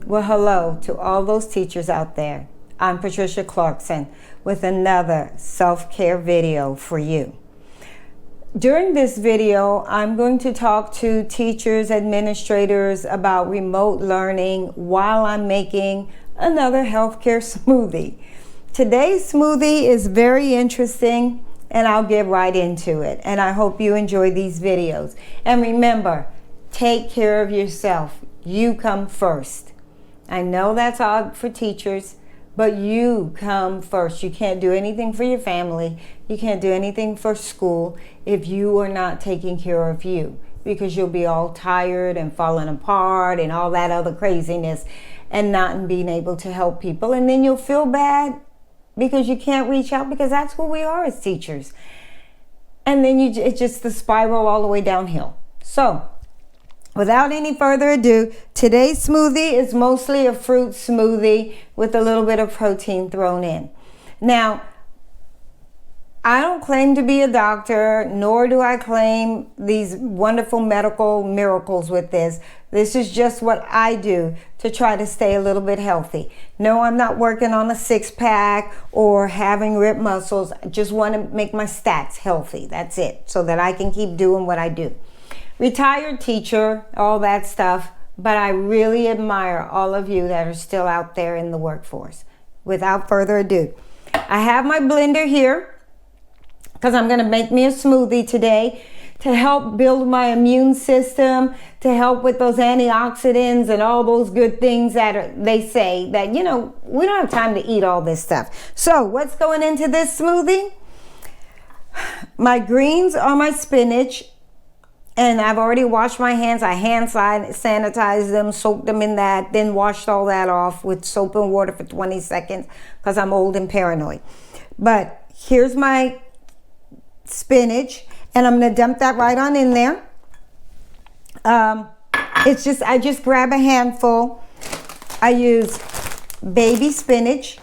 Well, hello to all those teachers out there. I'm Patricia Clarkson with another self-care video for you. During this video, I'm going to talk to teachers, administrators about remote learning while I'm making another healthcare smoothie. Today's smoothie is very interesting and I'll get right into it. And I hope you enjoy these videos. And remember, take care of yourself. You come first. I know that's odd for teachers, but you come first. You can't do anything for your family. You can't do anything for school if you are not taking care of you, because you'll be all tired and falling apart and all that other craziness and not being able to help people. And then you'll feel bad because you can't reach out, because that's who we are as teachers. And then it's just the spiral all the way downhill. So, without any further ado, today's smoothie is mostly a fruit smoothie with a little bit of protein thrown in. Now, I don't claim to be a doctor, nor do I claim these wonderful medical miracles with this. This is just what I do to try to stay a little bit healthy. No, I'm not working on a six-pack or having ripped muscles. I just want to make my stats healthy. That's it, so that I can keep doing what I do. Retired teacher, all that stuff, but I really admire all of you that are still out there in the workforce. Without further ado, I have my blender here because I'm going to make me a smoothie today to help build my immune system, to help with those antioxidants and all those good things that they say that, you know, we don't have time to eat all this stuff. So what's going into this smoothie? My greens are my spinach. And I've already washed my hands. I hand sanitized them, soaked them in that, then washed all that off with soap and water for 20 seconds because I'm old and paranoid. But here's my spinach, and I'm going to dump that right on in there. I just grab a handful. I use baby spinach,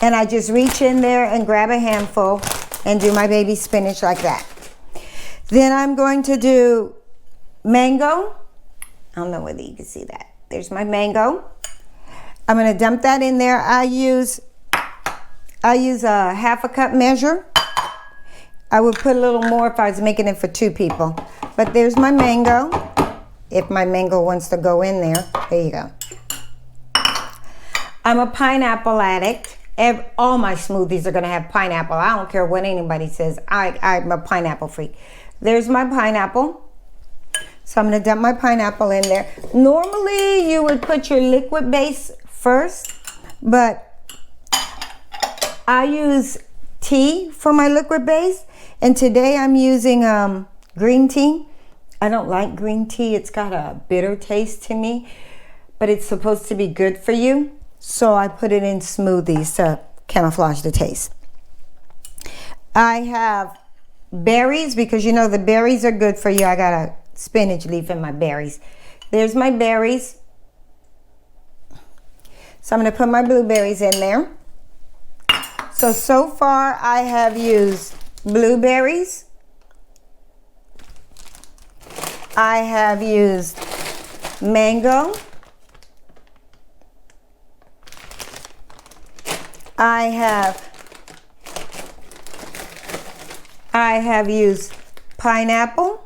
and I just reach in there and grab a handful and do my baby spinach like that. Then I'm going to do mango. I don't know whether you can see that. There's my mango. I'm going to dump that in there. I use a half a cup measure. I would put a little more if I was making it for two people. But there's my mango. If my mango wants to go in there, there you go. I'm a pineapple addict. All my smoothies are going to have pineapple. I don't care what anybody says. I'm a pineapple freak. There's my pineapple. So I'm going to dump my pineapple in there. Normally, you would put your liquid base first, but I use tea for my liquid base. And today I'm using green tea. I don't like green tea. It's got a bitter taste to me, but it's supposed to be good for you. So I put it in smoothies to camouflage the taste. I have berries, because you know the berries are good for you. I got a spinach leaf in my berries. There's my berries. So I'm going to put my blueberries in there. So far I have used blueberries. I have used mango. I have used pineapple.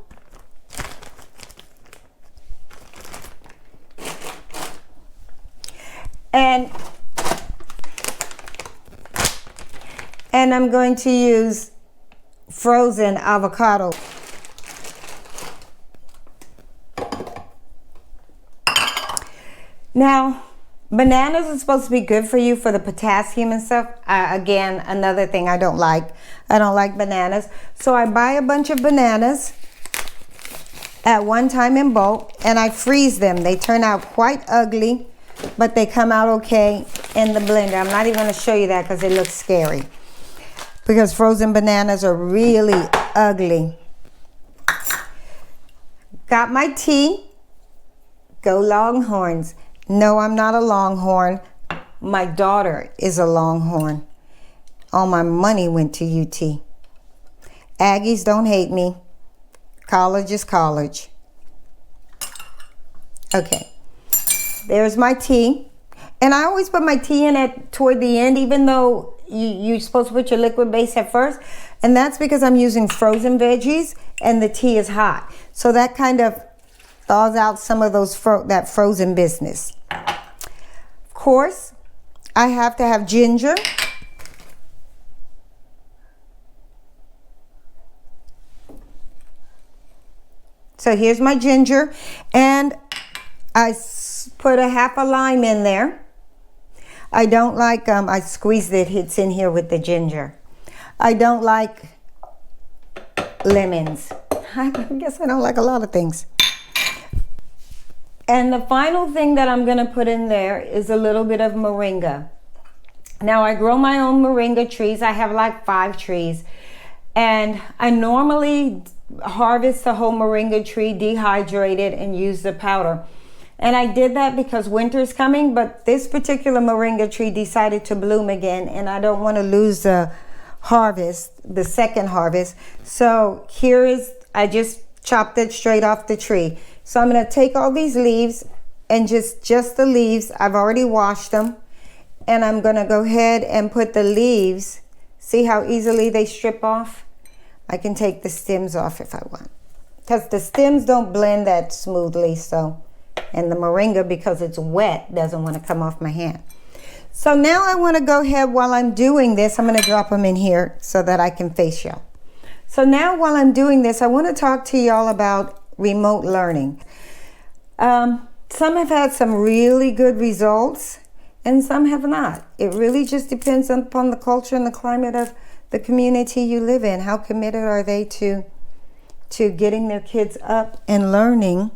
And I'm going to use frozen avocado. Now, bananas are supposed to be good for you for the potassium and stuff. Again, another thing I don't like. I don't like bananas. So I buy a bunch of bananas at one time in bulk, and I freeze them. They turn out quite ugly, but they come out okay in the blender. I'm not even going to show you that because it looks scary, because frozen bananas are really ugly. Got my tea. Go Longhorns. No, I'm not a Longhorn. My daughter is a Longhorn. All my money went to UT. Aggies, don't hate me. College is college. Okay. there's my tea. And I always put my tea in toward the end, even though you're supposed to put your liquid base at first. And that's because I'm using frozen veggies and the tea is hot. So that kind of thaws out some of those that frozen business. Of course, I have to have ginger. So here's my ginger, and I put a half a lime in there. I don't like, I squeezed it, it's in here with the ginger. I don't like lemons. I guess I don't like a lot of things. And the final thing that I'm gonna put in there is a little bit of moringa. Now I grow my own moringa trees. I have like 5 trees. And I normally harvest the whole moringa tree, dehydrate it, and use the powder. And I did that because winter's coming, but this particular moringa tree decided to bloom again, and I don't want to lose the harvest, the second harvest. So here is, I just chopped it straight off the tree. So I'm going to take all these leaves and just the leaves, I've already washed them, and I'm going to go ahead and put the leaves, see how easily they strip off? I can take the stems off if I want, because the stems don't blend that smoothly, so. And the moringa, because it's wet, doesn't want to come off my hand. So now I want to go ahead, while I'm doing this, I'm going to drop them in here so that I can face y'all. So now while I'm doing this, I want to talk to y'all about remote learning. Some have had some really good results and some have not. It really just depends upon the culture and the climate of the community you live in. How committed are they to getting their kids up and learning?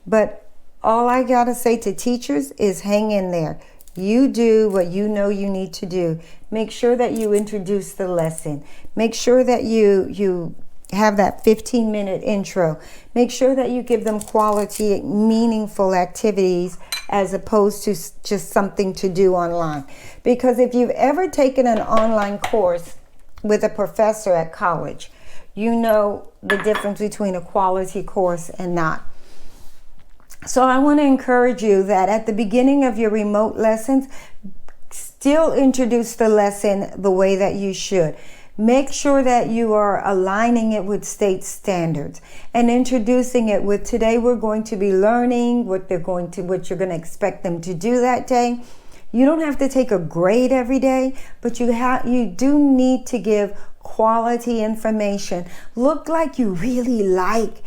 But all I gotta say to teachers is hang in there. You do what you know you need to do. Make sure that you introduce the lesson. Make sure that you have that 15-minute intro. Make sure that you give them quality, meaningful activities as opposed to just something to do online. Because if you've ever taken an online course with a professor at college, you know the difference between a quality course and not. So I want to encourage you that at the beginning of your remote lessons, still introduce the lesson the way that you should. Make sure that you are aligning it with state standards and introducing it with, today we're going to be learning what you're going to expect them to do that day. You don't have to take a grade every day, but you do need to give quality information. Look like you really like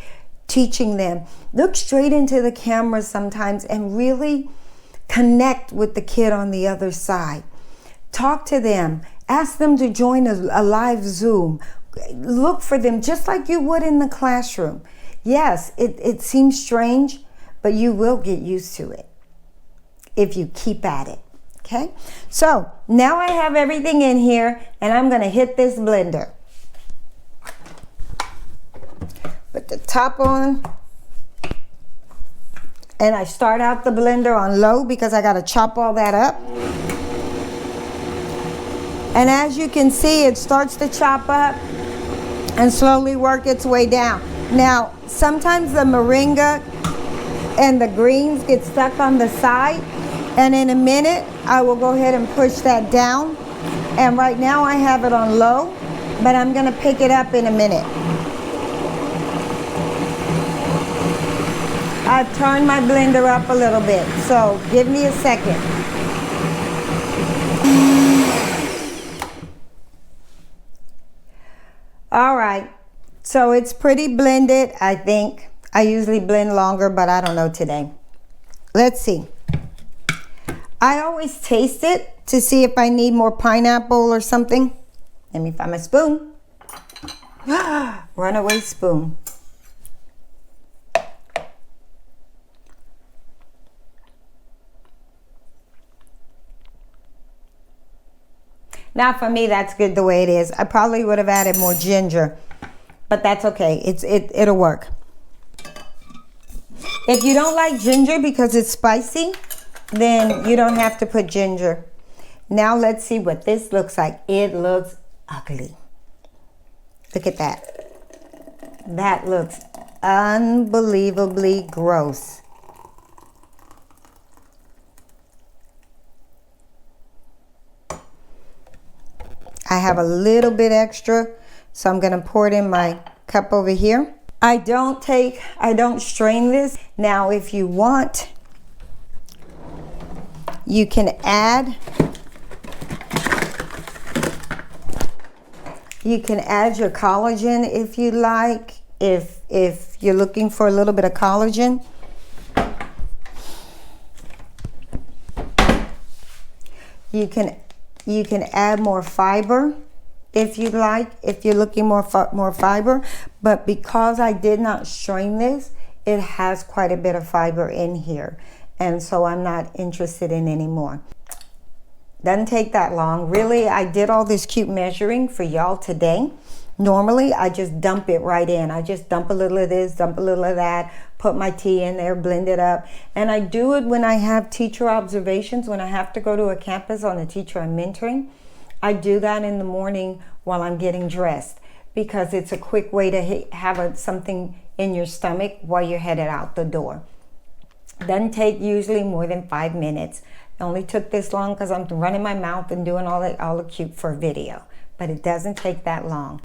teaching them. Look straight into the camera sometimes and really connect with the kid on the other side. Talk to them. Ask them to join a live Zoom. Look for them just like you would in the classroom. Yes, it seems strange, but you will get used to it if you keep at it. Okay? So now I have everything in here and I'm going to hit this blender. Put the top on, and I start out the blender on low because I got to chop all that up. And as you can see, it starts to chop up and slowly work its way down. Now, sometimes the moringa and the greens get stuck on the side, and in a minute, I will go ahead and push that down. And right now I have it on low, but I'm going to pick it up in a minute. I've turned my blender up a little bit, so give me a second. All right, so it's pretty blended, I think. I usually blend longer, but I don't know today. Let's see. I always taste it to see if I need more pineapple or something. Let me find my spoon. Runaway spoon. Now for me, that's good the way it is. I probably would have added more ginger, but that's okay. It'll work. If you don't like ginger because it's spicy, then you don't have to put ginger. Now let's see what this looks like. It looks ugly. Look at that. That looks unbelievably gross. I have a little bit extra, so I'm gonna pour it in my cup over here. I don't strain this. Now, if you want, you can add your collagen if you like, if you're looking for a little bit of collagen. You can add more fiber if you like, if you're looking more fiber. But because I did not strain this, it has quite a bit of fiber in here, and so I'm not interested in any more. Doesn't take that long. Really, I did all this cute measuring for y'all today. Normally, I just dump it right in. I just dump a little of this, dump a little of that, put my tea in there, blend it up. And I do it when I have teacher observations, when I have to go to a campus on a teacher I'm mentoring. I do that in the morning while I'm getting dressed, because it's a quick way to have something in your stomach while you're headed out the door. Doesn't take usually more than 5 minutes. It only took this long because I'm running my mouth and doing all the cute for video, but it doesn't take that long.